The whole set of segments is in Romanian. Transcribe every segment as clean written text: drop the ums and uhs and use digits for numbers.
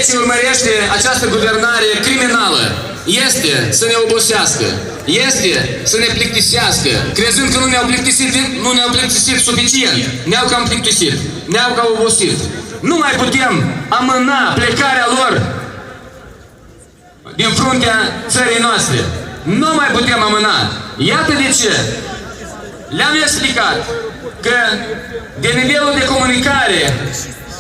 ceea ce urmărește această guvernare criminală este să ne obosească, este să ne plictisească, crezând că nu ne-au plictisit suficient, ne-au cam plictisit, ne-au cam obosit. Nu mai putem amâna plecarea lor din fruntea țării noastre. Nu mai putem amâna. Iată de ce le-am explicat că de nivelul de comunicare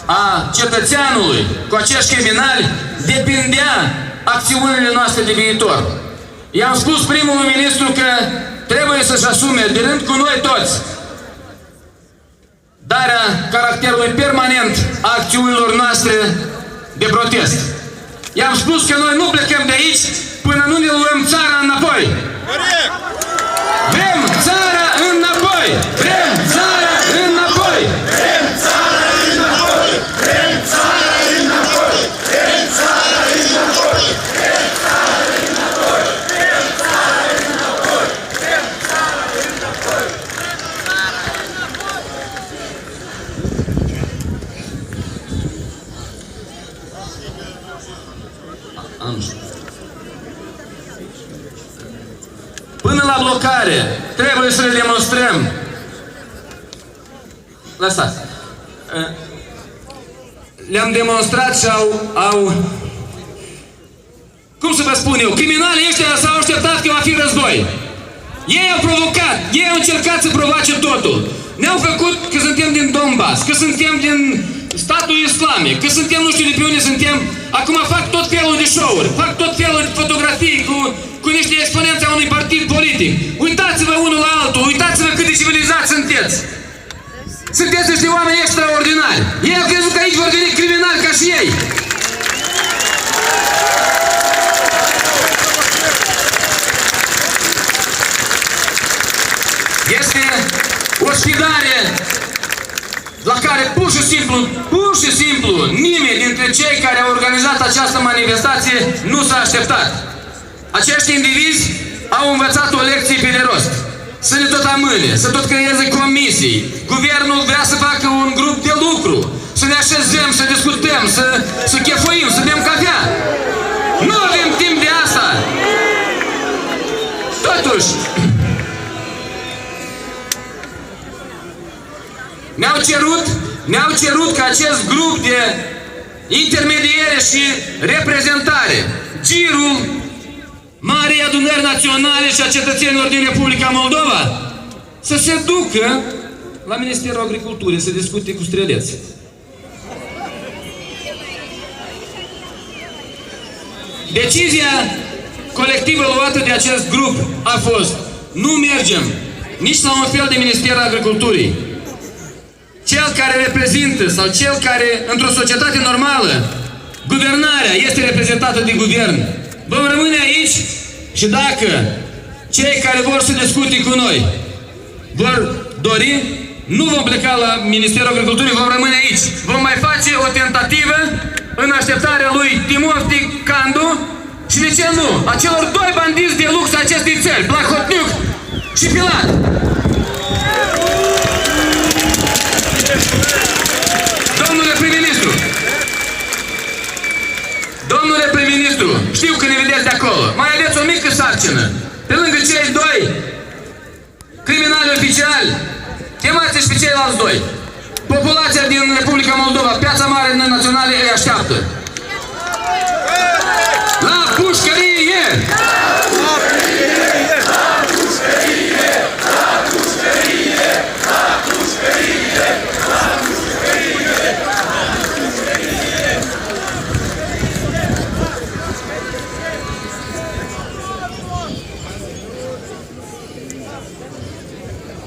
a cetățeanului cu acești criminali depindea acțiunile noastre de viitor. I-am spus primului ministru că trebuie să-și asume, de rând cu noi toți, darea caracterului permanent a acțiunilor noastre de protest. I-am spus că noi nu plecăm de aici până nu ne luăm țara înapoi. Vrem țara înapoi! Vrem țara înapoi! Vrem țara înapoi! Vrem țara înapoi! Vrem țara înapoi! Vrem țara înapoi! Vrem țara înapoi! Vrem țara înapoi! Până la blocare trebuie să le demonstrăm. Lăsați. Le-am demonstrat și au... Cum să vă spun eu? Criminalii ăștia s-au așteptat că va fi război. Ei au provocat, ei au încercat să provoace totul. Ne-au făcut că suntem din Donbass, că suntem din statul islamic, că suntem nu știu de pe unde suntem. Acum fac tot felul de show-uri, fac tot felul de fotografii cu niște exponenți a unui partid politic. Uitați-vă unul la altul, uitați-vă cât de civilizați sunteți. Sunteți niște oameni extraordinari. Ei au crezut că aici vor veni criminali ca și ei. Este o sfidare la care pur și simplu, nimeni dintre cei care au organizat această manifestație nu s-a așteptat. Acești indivizi au învățat o lecție pe de rost. Să ne tot amâne, să tot creeze comisii. Guvernul vrea să facă un grup de lucru, să ne așezăm, să discutăm, să chefuim, să bem cafea. Nu avem timp de asta. Totuși, ne-au cerut ca acest grup de intermediere și reprezentare, girul Marii Adunări Naționale și a cetățenilor din Republica Moldova, să se ducă la Ministerul Agriculturii să discute cu streleți. Decizia colectivă luată de acest grup a fost: nu mergem nici la un fel de Minister al Agriculturii. Cel care reprezintă, sau cel care, într-o societate normală, guvernarea este reprezentată de guvern, vom rămâne aici și dacă cei care vor să discute cu noi vor dori, nu vom pleca la Ministerul Agriculturii, vom rămâne aici. Vom mai face o tentativă în așteptarea lui Timofti Candu și, de ce nu, a celor doi bandiți de lux acestei țări, Plahotniuc și Filat. Domnule prim-ministru, știu că ne vedeți de acolo. Mai aveți o mică sarcină. Pe lângă cei doi criminali oficiali, chemați-și pe ceilalți doi. Populația din